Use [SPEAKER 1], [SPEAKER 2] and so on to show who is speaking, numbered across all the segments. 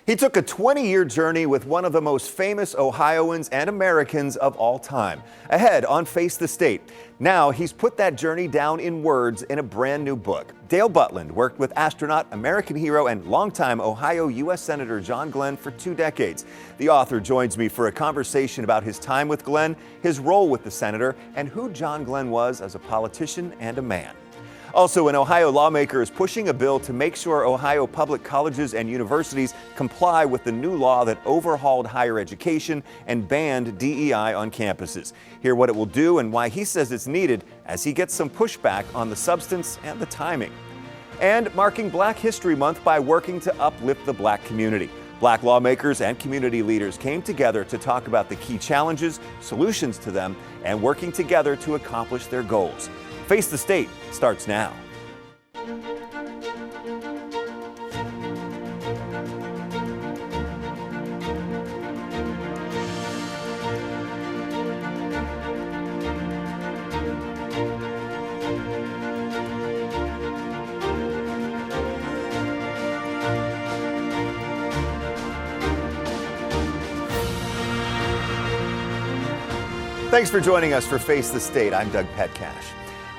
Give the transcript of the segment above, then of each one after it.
[SPEAKER 1] He took a 20-year journey with one of the most famous Ohioans and Americans of all time. Ahead on Face the State. Now he's put that journey down in words in a brand new book. Dale Butland worked with astronaut, American hero, and longtime Ohio U.S. Senator John Glenn for 2 decades. The author joins me for a conversation about his time with Glenn, his role with the senator, and who John Glenn was as a politician and a man. Also, an Ohio lawmaker is pushing a bill to make sure Ohio public colleges and universities comply with the new law that overhauled higher education and banned DEI on campuses. Hear what it will do and why he says it's needed as he gets some pushback on the substance and the timing. And marking Black History Month by working to uplift the Black community. Black lawmakers and community leaders came together to talk about the key challenges, solutions to them, and working together to accomplish their goals. Face the State starts now. Thanks for joining us for Face the State. I'm Doug Petcash.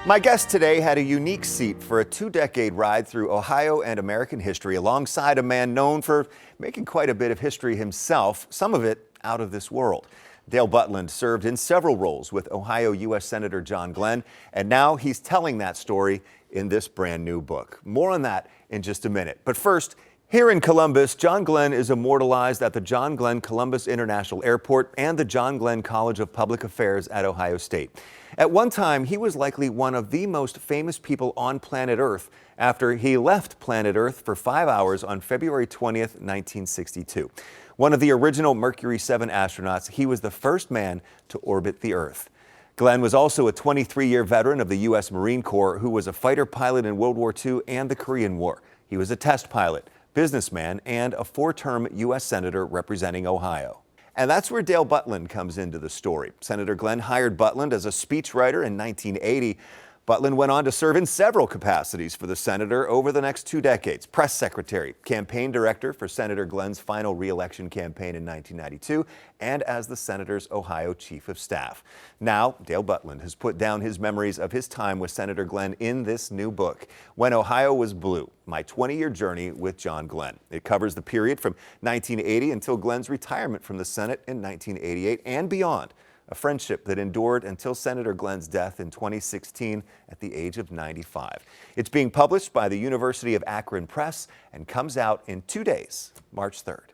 [SPEAKER 1] My guest today had a unique seat for a 2-decade ride through Ohio and American history alongside a man known for making quite a bit of history himself, some of it out of this world. Dale Butland served in several roles with Ohio U.S. Senator John Glenn, and now he's telling that story in this brand new book. More on that in just a minute. But first, here in Columbus, John Glenn is immortalized at the John Glenn Columbus International Airport and the John Glenn College of Public Affairs at Ohio State. At one time, he was likely one of the most famous people on planet Earth after he left planet Earth for 5 hours on February 20th, 1962. One of the original Mercury 7 astronauts, he was the first man to orbit the Earth. Glenn was also a 23-year veteran of the U.S. Marine Corps who was a fighter pilot in World War II and the Korean War. He was a test pilot, businessman, and a 4-term U.S. Senator representing Ohio. And that's where Dale Butland comes into the story. Senator Glenn hired Butland as a speechwriter in 1980. Butland went on to serve in several capacities for the senator over the next 2 decades. Press secretary, campaign director for Senator Glenn's final re-election campaign in 1992, and as the senator's Ohio chief of staff. Now, Dale Butland has put down his memories of his time with Senator Glenn in this new book, When Ohio Was Blue, My 20-Year Journey with John Glenn. It covers the period from 1980 until Glenn's retirement from the Senate in 1988 and beyond. A friendship that endured until Senator Glenn's death in 2016 at the age of 95. It's being published by the University of Akron Press and comes out in 2 days, March 3rd.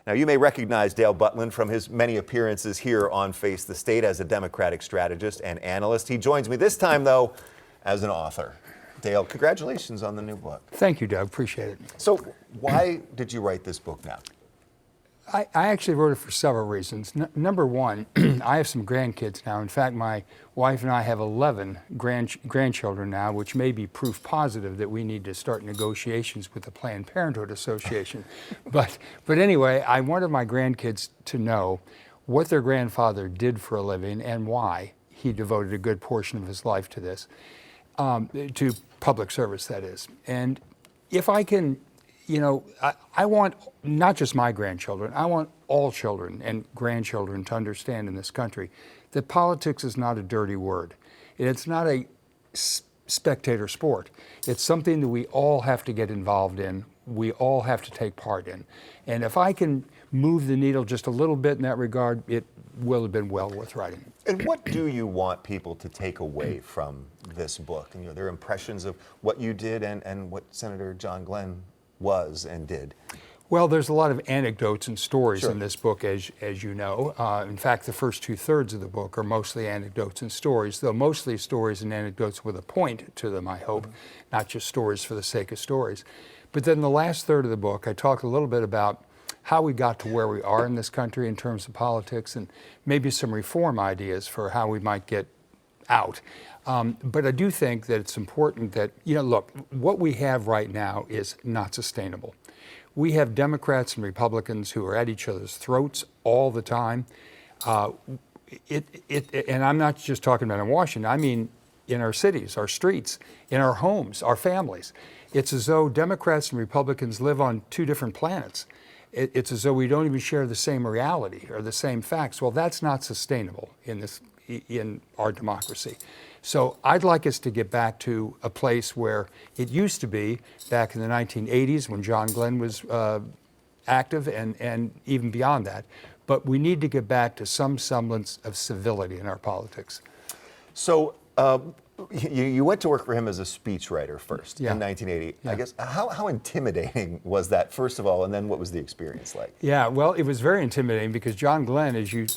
[SPEAKER 1] Now, you may recognize Dale Butland from his many appearances here on Face the State as a Democratic strategist and analyst. He joins me this time, though, as an author. Dale, congratulations on the new book.
[SPEAKER 2] Thank you, Doug. Appreciate it.
[SPEAKER 1] So why did you write this book now?
[SPEAKER 2] I actually wrote it for several reasons. Number one, I have some grandkids now. In fact, my wife and I have 11 grandchildren now, which may be proof positive that we need to start negotiations with the Planned Parenthood Association. but anyway, I wanted my grandkids to know what their grandfather did for a living and why he devoted a good portion of his life to this, to public service, that is. And if I can, I want not just my grandchildren, I want all children and grandchildren to understand in this country that politics is not a dirty word. It's not a spectator sport. It's something that we all have to get involved in. We all have to take part in. And if I can move the needle just a little bit in that regard, it will have been well worth writing.
[SPEAKER 1] And what do you want people to take away from this book? And, their impressions of what you did and what Senator John Glenn was and did.
[SPEAKER 2] Well, there's a lot of anecdotes and stories
[SPEAKER 1] Sure.
[SPEAKER 2] in this book, as you know. In fact, the first 2/3 of the book are mostly anecdotes and stories, though mostly stories and anecdotes with a point to them, I hope, not just stories for the sake of stories. But then the last third of the book, I talk a little bit about how we got to where we are in this country in terms of politics and maybe some reform ideas for how we might get out. But I do think that it's important that, look, what we have right now is not sustainable. We have Democrats and Republicans who are at each other's throats all the time. And I'm not just talking about in Washington. I mean, in our cities, our streets, in our homes, our families. It's as though Democrats and Republicans live on two different planets. It's as though we don't even share the same reality or the same facts. Well, that's not sustainable in our democracy. So I'd like us to get back to a place where it used to be back in the 1980s when John Glenn was active and even beyond that. But we need to get back to some semblance of civility in our politics.
[SPEAKER 1] So you went to work for him as a speechwriter first
[SPEAKER 2] Yeah.
[SPEAKER 1] in 1980.
[SPEAKER 2] Yeah.
[SPEAKER 1] I guess, how intimidating was that, first of all, and then what was the experience like?
[SPEAKER 2] Yeah, well, it was very intimidating because John Glenn, as you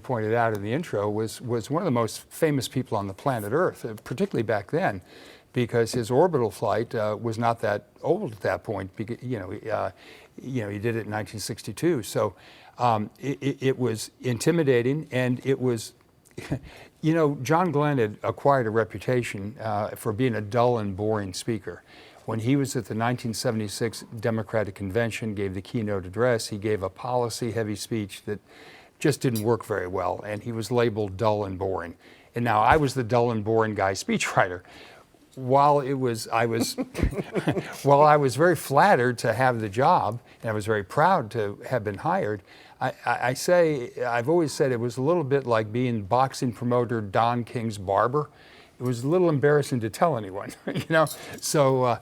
[SPEAKER 2] pointed out in the intro, was one of the most famous people on the planet Earth, particularly back then, because his orbital flight was not that old at that point. He did it in 1962. So it was intimidating, and it was. John Glenn had acquired a reputation for being a dull and boring speaker. When he was at the 1976 Democratic Convention, gave the keynote address, he gave a policy-heavy speech that just didn't work very well, and he was labeled dull and boring. And now I was the dull and boring guy speechwriter. While I was very flattered to have the job, and I was very proud to have been hired, I've always said it was a little bit like being boxing promoter Don King's barber. It was a little embarrassing to tell anyone, So,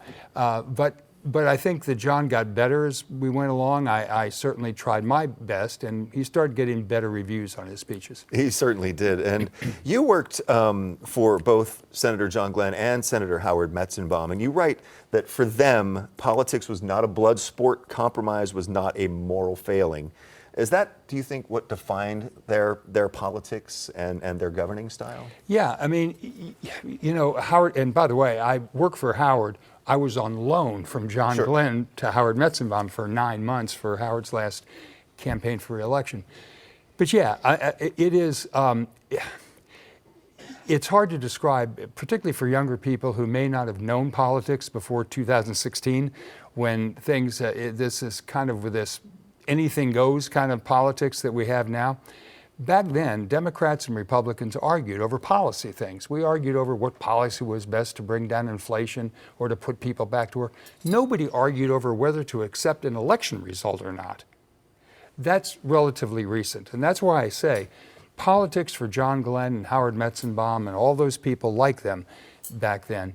[SPEAKER 2] but I think that John got better as we went along. I certainly tried my best, and he started getting better reviews on his speeches.
[SPEAKER 1] He certainly did. And you worked for both Senator John Glenn and Senator Howard Metzenbaum, and you write that for them, politics was not a blood sport, compromise was not a moral failing. Is that, do you think, what defined their politics and their governing style?
[SPEAKER 2] Yeah, I mean, Howard, and by the way, I worked for Howard. I was on loan from John
[SPEAKER 1] Sure.
[SPEAKER 2] Glenn to Howard Metzenbaum for 9 months for Howard's last campaign for re-election. But yeah, it is, it's hard to describe, particularly for younger people who may not have known politics before 2016, when things, this is kind of with this anything goes kind of politics that we have now. Back then, Democrats and Republicans argued over policy things. We argued over what policy was best to bring down inflation or to put people back to work. Nobody argued over whether to accept an election result or not. That's relatively recent. And that's why I say politics for John Glenn and Howard Metzenbaum and all those people like them back then,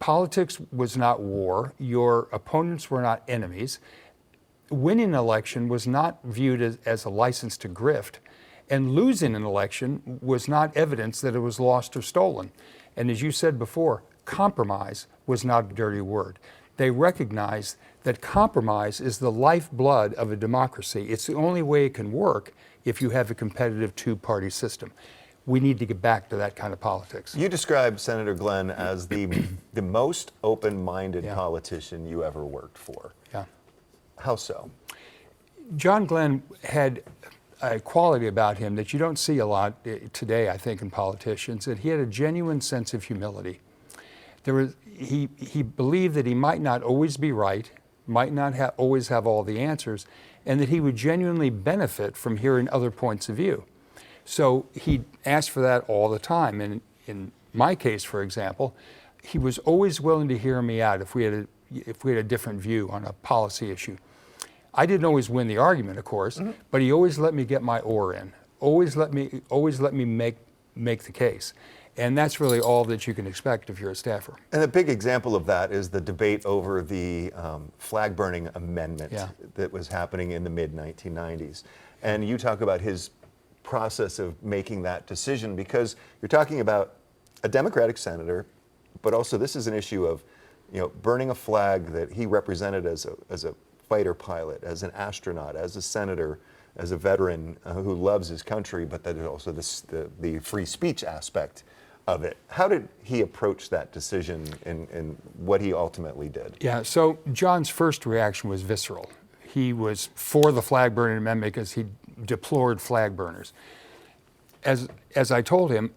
[SPEAKER 2] politics was not war. Your opponents were not enemies. Winning an election was not viewed as a license to grift, and losing an election was not evidence that it was lost or stolen. And as you said before, compromise was not a dirty word. They recognized that compromise is the lifeblood of a democracy. It's the only way it can work if you have a competitive two-party system. We need to get back to that kind of politics.
[SPEAKER 1] You described Senator Glenn as the most open-minded
[SPEAKER 2] Yeah.
[SPEAKER 1] politician you ever worked for.
[SPEAKER 2] Yeah.
[SPEAKER 1] How so?
[SPEAKER 2] John Glenn had a quality about him that you don't see a lot today, I think, in politicians, that he had a genuine sense of humility. He believed that he might not always be right, might not always have all the answers, and that he would genuinely benefit from hearing other points of view. So he asked for that all the time. And in my case, for example, he was always willing to hear me out if we had a different view on a policy issue. I didn't always win the argument, of course, but he always let me get my oar in. Always let me make the case. And that's really all that you can expect if you're a staffer.
[SPEAKER 1] And a big example of that is the debate over the flag burning amendment that was happening in the mid-1990s. And you talk about his process of making that decision, because you're talking about a Democratic senator, but also this is an issue of, burning a flag that he represented as a fighter pilot, as an astronaut, as a senator, as a veteran who loves his country, but that is also the free speech aspect of it. How did he approach that decision and what he ultimately did?
[SPEAKER 2] Yeah, so John's first reaction was visceral. He was for the flag burning amendment because he deplored flag burners. As I told him,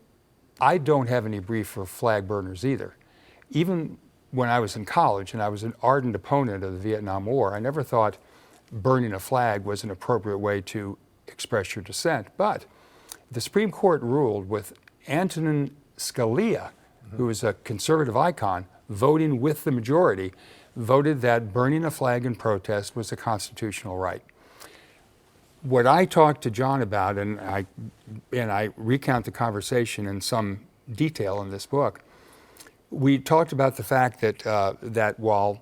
[SPEAKER 2] I don't have any brief for flag burners either. Even when I was in college and I was an ardent opponent of the Vietnam War, I never thought burning a flag was an appropriate way to express your dissent. But the Supreme Court ruled with Antonin Scalia who was a conservative icon, voting with the majority, voted that burning a flag in protest was a constitutional right. What I talked to John about, and I recount the conversation in some detail in this book, we talked about the fact that that while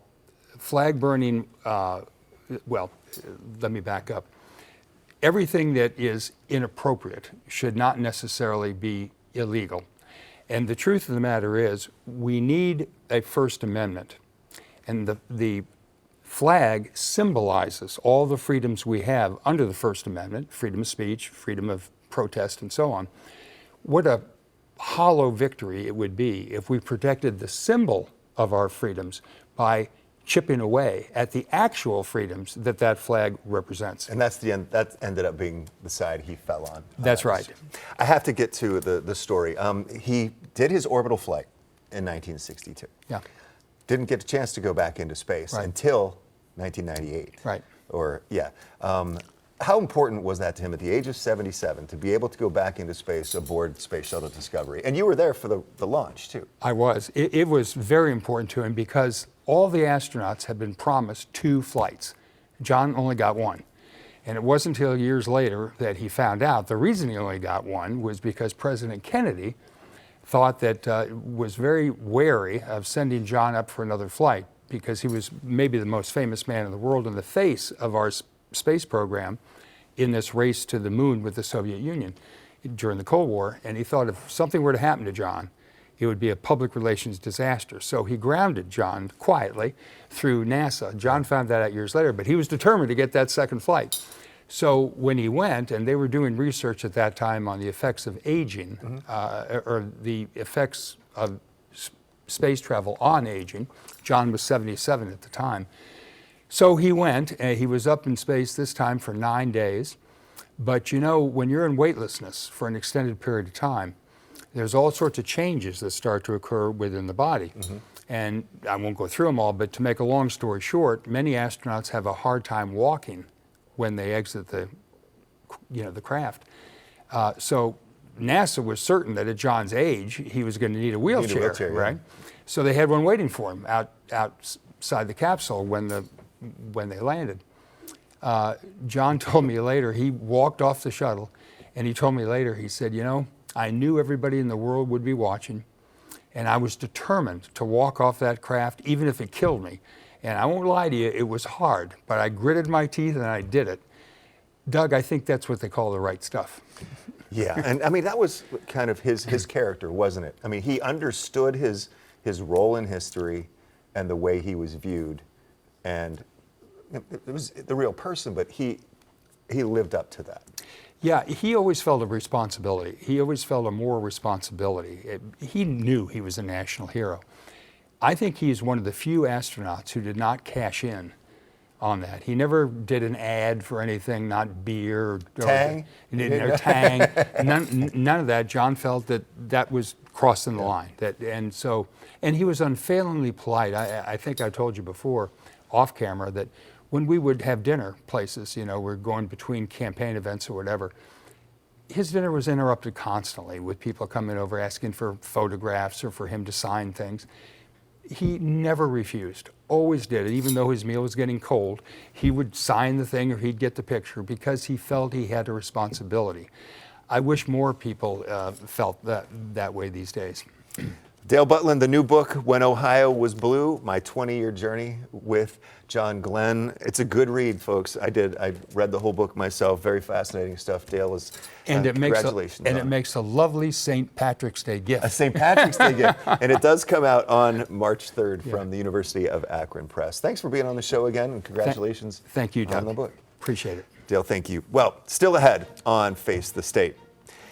[SPEAKER 2] flag burning, well, let me back up. Everything that is inappropriate should not necessarily be illegal. And the truth of the matter is, we need a First Amendment. And the flag symbolizes all the freedoms we have under the First Amendment, freedom of speech, freedom of protest, and so on. What a hollow victory it would be if we protected the symbol of our freedoms by chipping away at the actual freedoms that that flag represents.
[SPEAKER 1] And that's the end. That ended up being the side he fell on.
[SPEAKER 2] That's right.
[SPEAKER 1] I have to get to the story. He did his orbital flight in 1962.
[SPEAKER 2] Yeah.
[SPEAKER 1] Didn't get a chance to go back into space until 1998.
[SPEAKER 2] Right.
[SPEAKER 1] Or, yeah. How important was that to him at the age of 77 to be able to go back into space aboard Space Shuttle Discovery? And you were there for the launch, too.
[SPEAKER 2] I was. It was very important to him because all the astronauts had been promised 2 flights. John only got 1. And it wasn't until years later that he found out the reason he only got 1 was because President Kennedy thought that was very wary of sending John up for another flight because he was maybe the most famous man in the world in the face of our space program in this race to the moon with the Soviet Union during the Cold War. And he thought if something were to happen to John, it would be a public relations disaster. So he grounded John quietly through NASA. John found that out years later, but he was determined to get that second flight. So when he went, and they were doing research at that time on the effects of aging, or the effects of space travel on aging. John was 77 at the time. So he went, and he was up in space this time for 9 days. But you know, when you're in weightlessness for an extended period of time, there's all sorts of changes that start to occur within the body. And I won't go through them all, but to make a long story short, many astronauts have a hard time walking when they exit the craft. So NASA was certain that at John's age, he was going to need a wheelchair, right? Yeah. So they had one waiting for him outside the capsule when they landed. John told me later, he walked off the shuttle, and he told me later, he said, you know, I knew everybody in the world would be watching, and I was determined to walk off that craft, even if it killed me. And I won't lie to you, it was hard, but I gritted my teeth and I did it. Doug, I think that's what they call the right stuff.
[SPEAKER 1] Yeah, and I mean, that was kind of his character, wasn't it? I mean, he understood his role in history and the way he was viewed, and it was the real person, but he lived up to that.
[SPEAKER 2] Yeah, he always felt a responsibility. He always felt a moral responsibility. He knew he was a national hero. I think he's one of the few astronauts who did not cash in on that. He never did an ad for anything, not beer or
[SPEAKER 1] Tang.
[SPEAKER 2] Or Tang. None of that. John felt that was crossing the line. And he was unfailingly polite. I think I told you before, off camera, that when we would have dinner places, we're going between campaign events or whatever, his dinner was interrupted constantly with people coming over asking for photographs or for him to sign things. He never refused, always did it. Even though his meal was getting cold, he would sign the thing or he'd get the picture because he felt he had a responsibility. I wish more people felt that way these days.
[SPEAKER 1] Dale Butlin, the new book, When Ohio Was Blue, My 20-Year Journey with John Glenn. It's a good read, folks. I read the whole book myself. Very fascinating stuff. Dale is, congratulations.
[SPEAKER 2] It makes a lovely St. Patrick's Day gift.
[SPEAKER 1] A St. Patrick's Day gift. And it does come out on March 3rd from the University of Akron Press. Thanks for being on the show again, and congratulations
[SPEAKER 2] thank you, Doug.
[SPEAKER 1] on the book.
[SPEAKER 2] Appreciate it.
[SPEAKER 1] Dale, thank you. Well, still ahead on Face the State.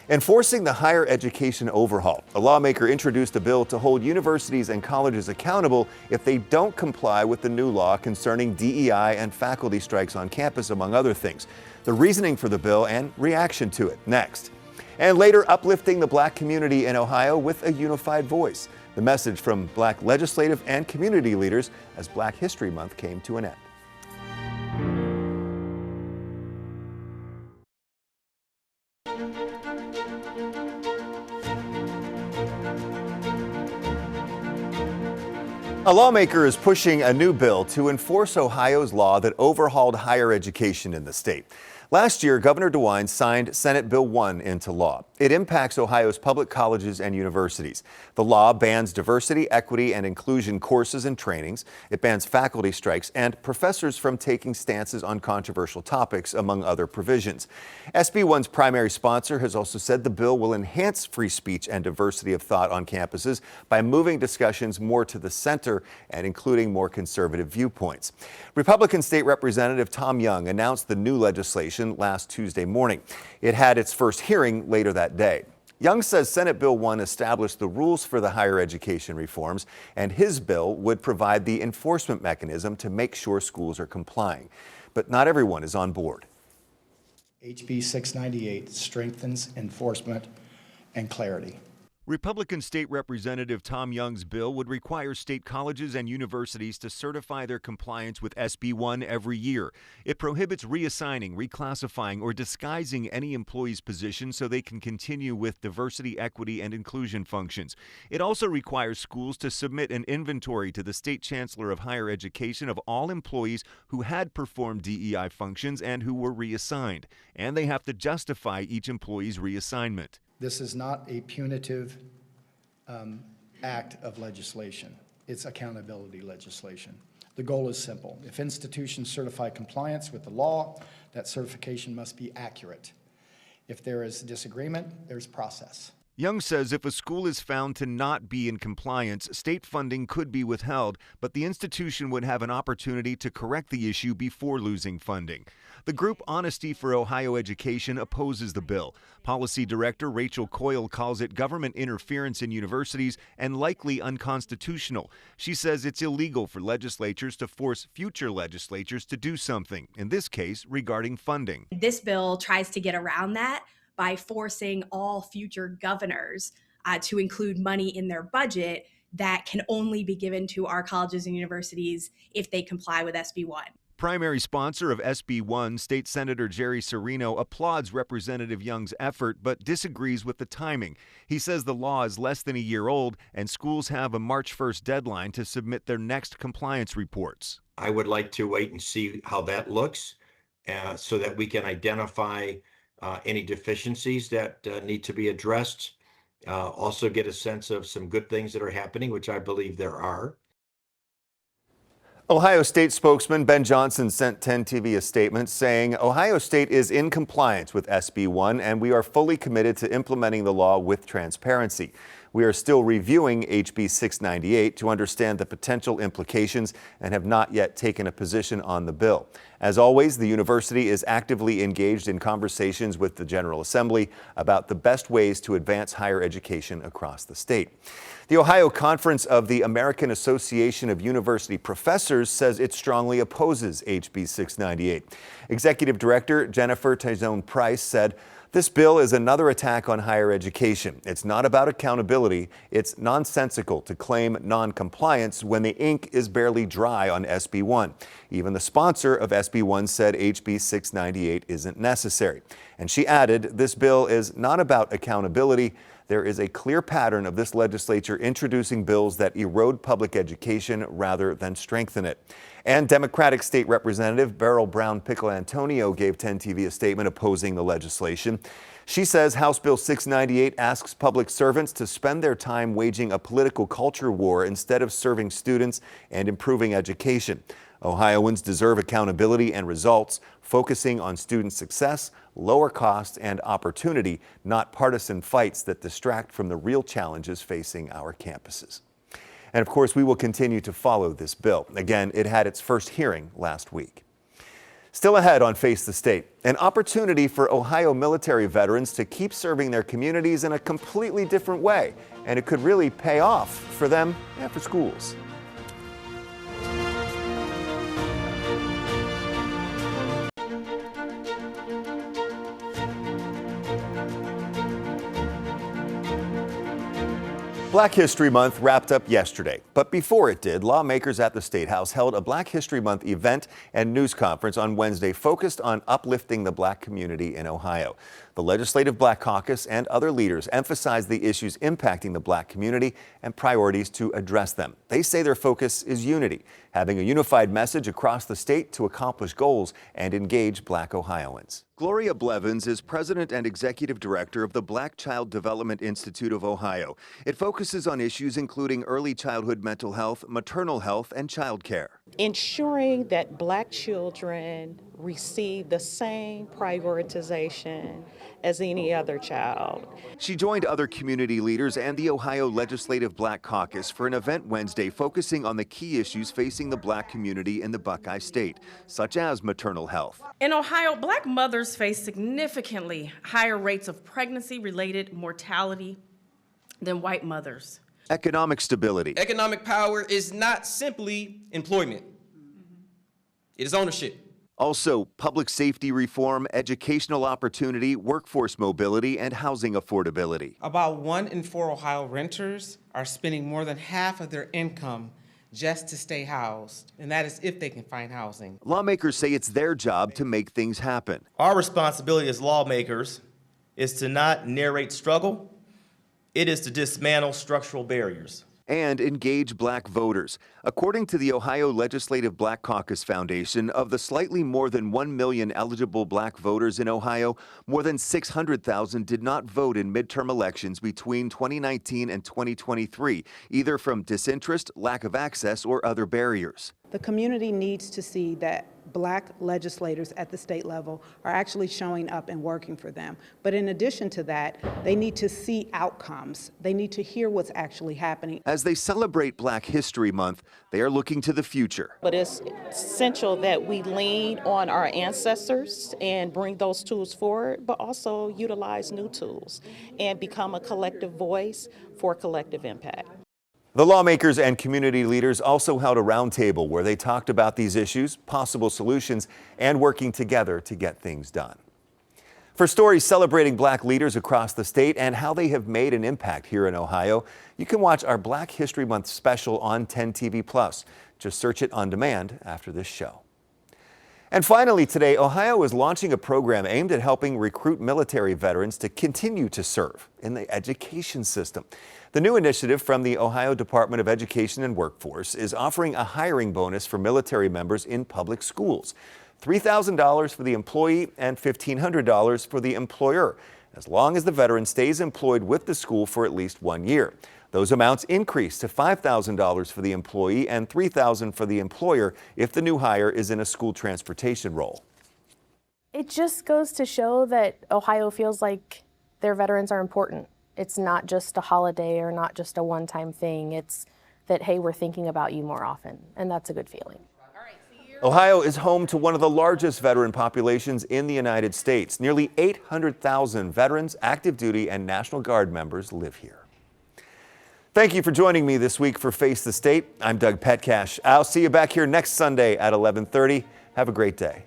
[SPEAKER 1] Enforcing the higher education overhaul. A lawmaker introduced a bill to hold universities and colleges accountable if they don't comply with the new law concerning DEI and faculty strikes on campus, among other things. The reasoning for the bill and reaction to it next. And later, uplifting the Black community in Ohio with a unified voice. The message from Black legislative and community leaders as Black History Month came to an end. A lawmaker is pushing a new bill to enforce Ohio's law that overhauled higher education in the state. Last year, Governor DeWine signed Senate Bill 1 into law. It impacts Ohio's public colleges and universities. The law bans diversity, equity, and inclusion courses and trainings. It bans faculty strikes and professors from taking stances on controversial topics, among other provisions. SB 1's primary sponsor has also said the bill will enhance free speech and diversity of thought on campuses by moving discussions more to the center and including more conservative viewpoints. Republican State Representative Tom Young announced the new legislation last Tuesday morning. It had its first hearing later that day. Young says Senate Bill 1 established the rules for the higher education reforms, and his bill would provide the enforcement mechanism to make sure schools are complying. But not everyone is on board.
[SPEAKER 3] HB 698 strengthens enforcement and clarity.
[SPEAKER 1] Republican State Representative Tom Young's bill would require state colleges and universities to certify their compliance with SB 1 every year. It prohibits reassigning, reclassifying, or disguising any employee's position so they can continue with diversity, equity, and inclusion functions. It also requires schools to submit an inventory to the State Chancellor of Higher Education of all employees who had performed DEI functions and who were reassigned. And they have to justify each employee's reassignment.
[SPEAKER 3] This is not a punitive act of legislation. It's accountability legislation. The goal is simple. If institutions certify compliance with the law, that certification must be accurate. If there is disagreement, there's process.
[SPEAKER 1] Young says if a school is found to not be in compliance, state funding could be withheld, but the institution would have an opportunity to correct the issue before losing funding. The group Honesty for Ohio Education opposes the bill. Policy Director Rachel Coyle calls it government interference in universities and likely unconstitutional. She says it's illegal for legislatures to force future legislatures to do something, in this case regarding funding.
[SPEAKER 4] This bill tries to get around that by forcing all future governors to include money in their budget that can only be given to our colleges and universities if they comply with SB 1.
[SPEAKER 1] Primary sponsor of SB 1, State Senator Jerry Serino, applauds Representative Young's effort but disagrees with the timing. He says the law is less than a year old and schools have a March 1st deadline to submit their next compliance reports.
[SPEAKER 5] I would like to wait and see how that looks so that we can identify any deficiencies that need to be addressed. Also get a sense of some good things that are happening, which I believe there are.
[SPEAKER 1] Ohio State spokesman Ben Johnson sent 10 TV a statement saying Ohio State is in compliance with SB 1 and we are fully committed to implementing the law with transparency. We are still reviewing HB 698 to understand the potential implications and have not yet taken a position on the bill. As always, the university is actively engaged in conversations with the General Assembly about the best ways to advance higher education across the state. The Ohio Conference of the American Association of University Professors says it strongly opposes HB 698. Executive Director Jennifer Tizone Price said, "This bill is another attack on higher education. It's not about accountability. It's nonsensical to claim non-compliance when the ink is barely dry on SB 1. Even the sponsor of SB 1 said HB 698 isn't necessary." And she added, "This bill is not about accountability. There is a clear pattern of this legislature introducing bills that erode public education rather than strengthen it." And Democratic State Representative Beryl Brown Pickle Antonio gave 10 TV a statement opposing the legislation. She says House Bill 698 asks public servants to spend their time waging a political culture war instead of serving students and improving education. Ohioans deserve accountability and results, focusing on student success, lower cost, and opportunity, not partisan fights that distract from the real challenges facing our campuses. And of course, we will continue to follow this bill. Again, it had its first hearing last week. Still ahead on Face the State, an opportunity for Ohio military veterans to keep serving their communities in a completely different way. And it could really pay off for them and for schools. Black History Month wrapped up yesterday, but before it did, lawmakers at the State House held a Black History Month event and news conference on Wednesday focused on uplifting the Black community in Ohio. The Legislative Black Caucus and other leaders emphasize the issues impacting the Black community and priorities to address them. They say their focus is unity, having a unified message across the state to accomplish goals and engage Black Ohioans. Gloria Blevins is president and executive director of the Black Child Development Institute of Ohio. It focuses on issues including early childhood mental health, maternal health, and child care.
[SPEAKER 6] Ensuring that Black children receive the same prioritization as any other child.
[SPEAKER 1] She joined other community leaders and the Ohio Legislative Black Caucus for an event Wednesday focusing on the key issues facing the Black community in the Buckeye State, such as maternal health.
[SPEAKER 7] In Ohio, Black mothers face significantly higher rates of pregnancy-related mortality than white mothers.
[SPEAKER 1] Economic stability.
[SPEAKER 8] Economic power is not simply employment. It is ownership.
[SPEAKER 1] Also, public safety reform, educational opportunity, workforce mobility, and housing affordability.
[SPEAKER 9] About 1 in 4 Ohio renters are spending more than half of their income just to stay housed, and that is if they can find housing.
[SPEAKER 1] Lawmakers say it's their job to make things happen.
[SPEAKER 10] Our responsibility as lawmakers is to not narrate struggle. It is to dismantle structural barriers.
[SPEAKER 1] And engage Black voters. According to the Ohio Legislative Black Caucus Foundation, of the slightly more than 1 million eligible Black voters in Ohio, more than 600,000 did not vote in midterm elections between 2019 and 2023, either from disinterest, lack of access, or other barriers.
[SPEAKER 11] The community needs to see that Black legislators at the state level are actually showing up and working for them. But in addition to that, they need to see outcomes. They need to hear what's actually happening.
[SPEAKER 1] As they celebrate Black History Month, they are looking to the future.
[SPEAKER 6] But it's essential that we lean on our ancestors and bring those tools forward, but also utilize new tools and become a collective voice for collective impact.
[SPEAKER 1] The lawmakers and community leaders also held a roundtable where they talked about these issues, possible solutions, and working together to get things done. For stories celebrating Black leaders across the state and how they have made an impact here in Ohio, you can watch our Black History Month special on 10 TV+. Just search it on demand after this show. And finally today, Ohio is launching a program aimed at helping recruit military veterans to continue to serve in the education system. The new initiative from the Ohio Department of Education and Workforce is offering a hiring bonus for military members in public schools. $3,000 for the employee and $1,500 for the employer, as long as the veteran stays employed with the school for at least 1 year. Those amounts increase to $5,000 for the employee and $3,000 for the employer if the new hire is in a school transportation role.
[SPEAKER 12] It just goes to show that Ohio feels like their veterans are important. It's not just a holiday or not just a one-time thing. It's that, hey, we're thinking about you more often, and that's a good feeling.
[SPEAKER 1] Ohio is home to one of the largest veteran populations in the United States. Nearly 800,000 veterans, active duty, and National Guard members live here. Thank you for joining me this week for Face the State. I'm Doug Petcash. I'll see you back here next Sunday at 11:30. Have a great day.